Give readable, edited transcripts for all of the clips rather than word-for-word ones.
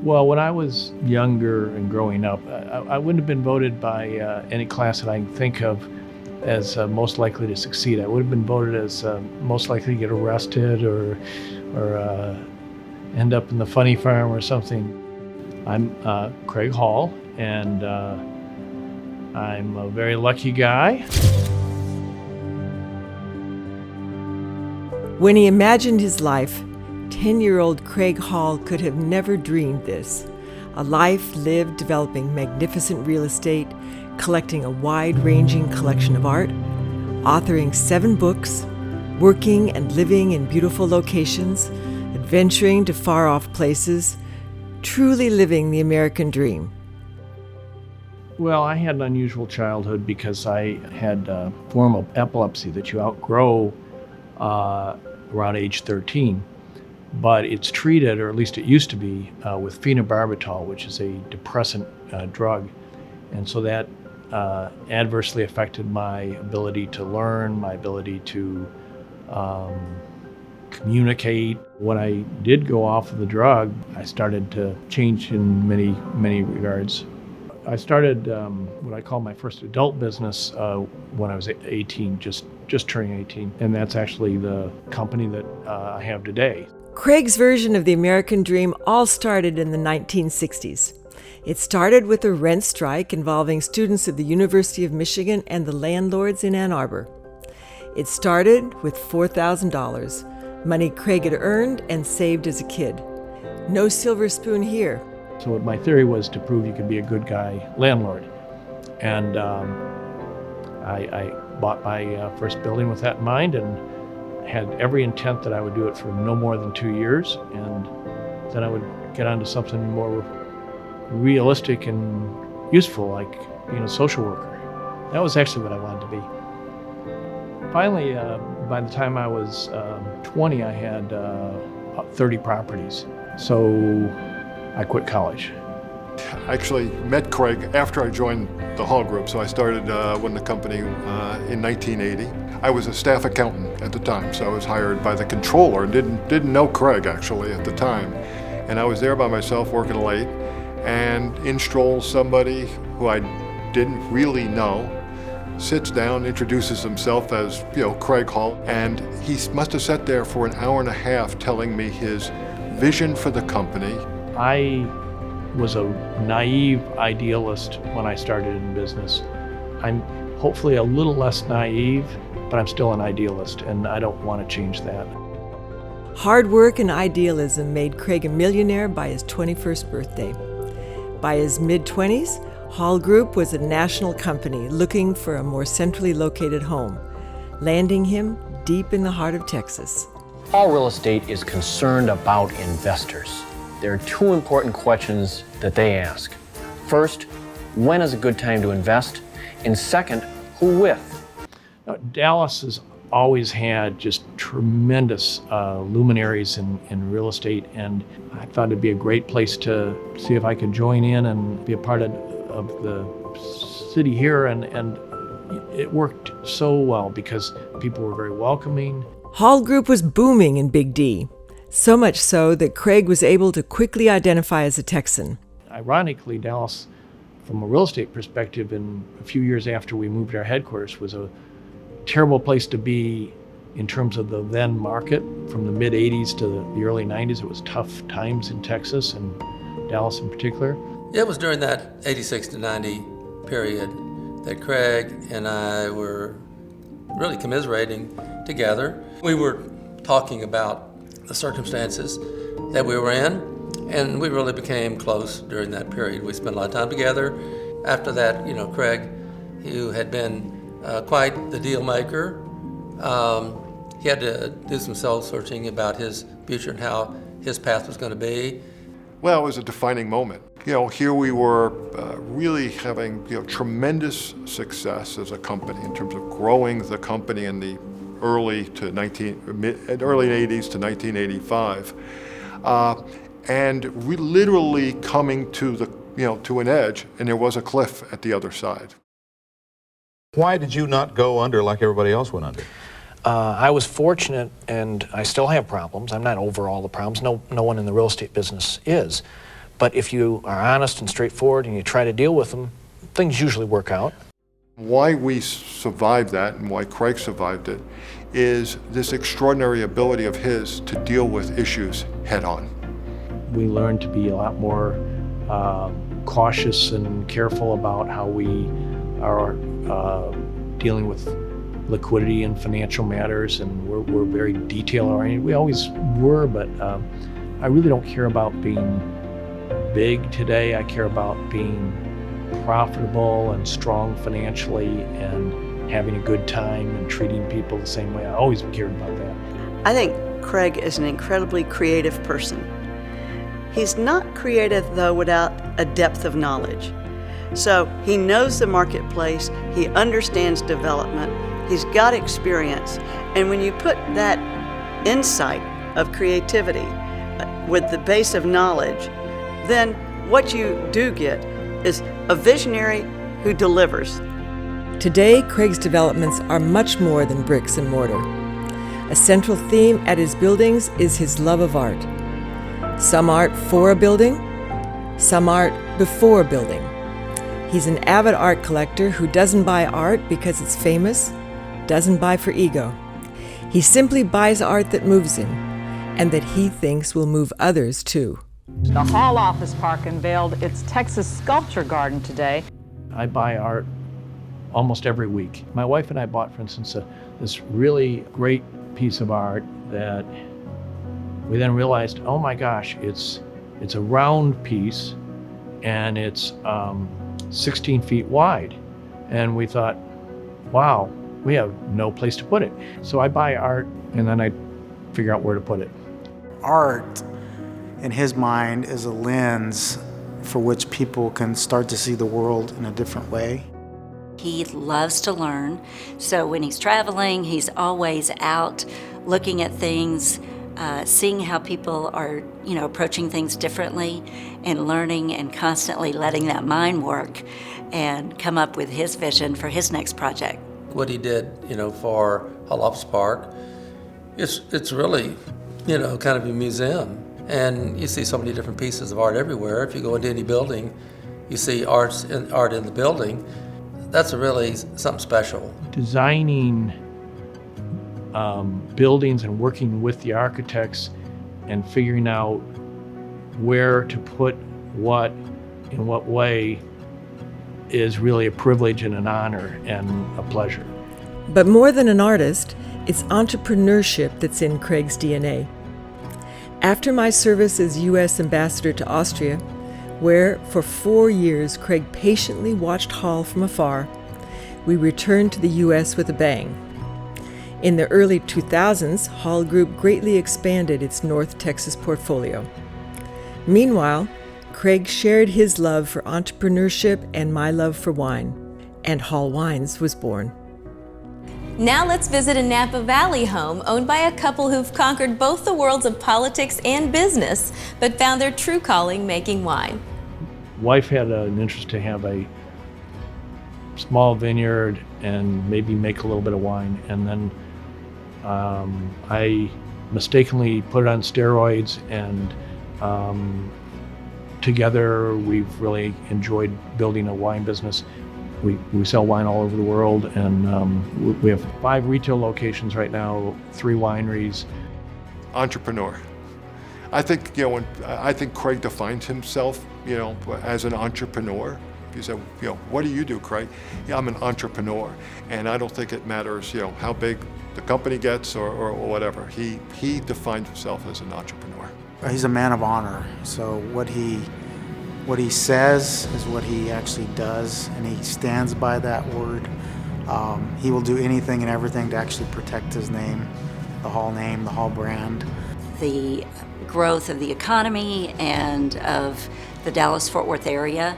Well, when I was younger and growing up, I wouldn't have been voted by any class that I can think of as most likely to succeed. I would have been voted as most likely to get arrested or end up in the funny farm or something. I'm Craig Hall, and I'm a very lucky guy. When he imagined his life, 10-year-old Craig Hall could have never dreamed this. A life lived developing magnificent real estate, collecting a wide-ranging collection of art, authoring 7 books, working and living in beautiful locations, adventuring to far-off places, truly living the American dream. Well, I had an unusual childhood because I had a form of epilepsy that you outgrow around age 13. But it's treated, or at least it used to be, with phenobarbital, which is a depressant drug. And so that adversely affected my ability to learn, my ability to communicate. When I did go off of the drug, I started to change in many, many regards. I started what I call my first adult business when I was 18, just turning 18. And that's actually the company that I have today. Craig's version of the American dream all started in the 1960s. It started with a rent strike involving students of the University of Michigan and the landlords in Ann Arbor. It started with $4,000, money Craig had earned and saved as a kid. No silver spoon here. So what my theory was to prove you could be a good guy landlord. And I bought my first building with that in mind, and had every intent that I would do it for no more than 2 years, and then I would get onto something more realistic and useful, like being a social worker. That was actually what I wanted to be. Finally, by the time I was 20, I had about 30 properties. So I quit college. I actually met Craig after I joined the Hall Group, so I started with the company in 1980. I was a staff accountant at the time, so I was hired by the controller and didn't know Craig actually at the time. And I was there by myself working late, and in strolls somebody who I didn't really know, sits down, introduces himself as, Craig Hall, and he must have sat there for an hour and a half telling me his vision for the company. I was a naive idealist when I started in business. I'm hopefully a little less naive, but I'm still an idealist, and I don't want to change that. Hard work and idealism made Craig a millionaire by his 21st birthday. By his mid-20s, Hall Group was a national company looking for a more centrally located home, landing him deep in the heart of Texas. All real estate is concerned about investors. There are 2 important questions that they ask. First, when is a good time to invest? And second, who with? Dallas has always had just tremendous luminaries in real estate, and I thought it'd be a great place to see if I could join in and be a part of the city here, and it worked so well because people were very welcoming. Hall Group was booming in Big D, so much so that Craig was able to quickly identify as a Texan. Ironically, Dallas, from a real estate perspective, in a few years after we moved our headquarters, was a terrible place to be in terms of the then market. From the mid-'80s to the early '90s, it was tough times in Texas, and Dallas in particular. It was during that 86 to 90 period that Craig and I were really commiserating together. We were talking about the circumstances that we were in, and we really became close during that period. We spent a lot of time together. After that, Craig, who had been quite the deal maker, he had to do some soul searching about his future and how his path was going to be. Well, it was a defining moment. Here we were really having tremendous success as a company in terms of growing the company in the early 80s to 1985, and we literally coming to to an edge, and there was a cliff at the other side. Why did you not go under like everybody else went under? I was fortunate, and I still have problems. I'm not over all the problems. No one in the real estate business is. But if you are honest and straightforward and you try to deal with them, things usually work out. Why we survived that and why Craig survived it is this extraordinary ability of his to deal with issues head on. We learned to be a lot more cautious and careful about how we are dealing with liquidity and financial matters, and we're very detail-oriented. We always were, but I really don't care about being big today. I care about being profitable and strong financially and having a good time and treating people the same way. I always cared about that. I think Craig is an incredibly creative person. He's not creative, though, without a depth of knowledge. So he knows the marketplace, he understands development, he's got experience, and when you put that insight of creativity with the base of knowledge, then what you do get is a visionary who delivers. Today, Craig's developments are much more than bricks and mortar. A central theme at his buildings is his love of art. Some art for a building, some art before a building. He's an avid art collector who doesn't buy art because it's famous, doesn't buy for ego. He simply buys art that moves him and that he thinks will move others too. The Hall Office Park unveiled its Texas Sculpture Garden today. I buy art almost every week. My wife and I bought, for instance, this really great piece of art that we then realized, oh my gosh, it's a round piece and it's 16 feet wide. And we thought, wow, we have no place to put it. So I buy art and then I figure out where to put it. Art, in his mind, is a lens for which people can start to see the world in a different way. He loves to learn, so when he's traveling, he's always out looking at things, seeing how people are, approaching things differently, and learning and constantly letting that mind work and come up with his vision for his next project. What he did, for Hall Office Park, it's really, kind of a museum. And you see so many different pieces of art everywhere. If you go into any building, you see art in the building. That's really something special. Designing buildings and working with the architects and figuring out where to put what in what way is really a privilege and an honor and a pleasure. But more than an artist, it's entrepreneurship that's in Craig's DNA. After my service as U.S. Ambassador to Austria, where for 4 years Craig patiently watched Hall from afar, we returned to the U.S. with a bang. In the early 2000s, Hall Group greatly expanded its North Texas portfolio. Meanwhile, Craig shared his love for entrepreneurship and my love for wine, and Hall Wines was born. Now let's visit a Napa Valley home owned by a couple who've conquered both the worlds of politics and business, but found their true calling making wine. Wife had an interest to have a small vineyard and maybe make a little bit of wine, and then I mistakenly put it on steroids, and together we've really enjoyed building a wine business. We sell wine all over the world, and we have 5 retail locations right now, 3 wineries. Entrepreneur. I think, I think Craig defines himself, as an entrepreneur. You said, what do you do, Craig? Yeah, I'm an entrepreneur, and I don't think it matters, how big the company gets or whatever. He defines himself as an entrepreneur. He's a man of honor, so what he says is what he actually does, and he stands by that word. He will do anything and everything to actually protect his name, the Hall brand. The growth of the economy and of the Dallas-Fort Worth area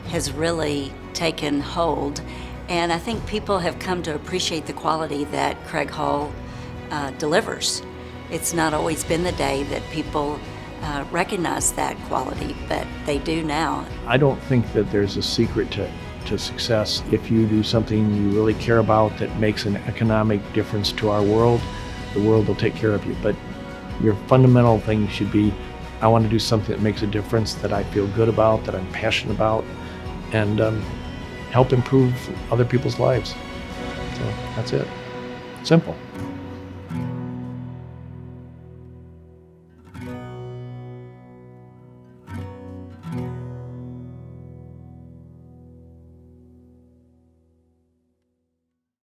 has really taken hold, and I think people have come to appreciate the quality that Craig Hall delivers. It's not always been the day that people recognize that quality, but they do now. I don't think that there's a secret to success. If you do something you really care about that makes an economic difference to our world, the world will take care of you. But your fundamental thing should be I want to do something that makes a difference, that I feel good about, that I'm passionate about, and help improve other people's lives. So that's it. Simple.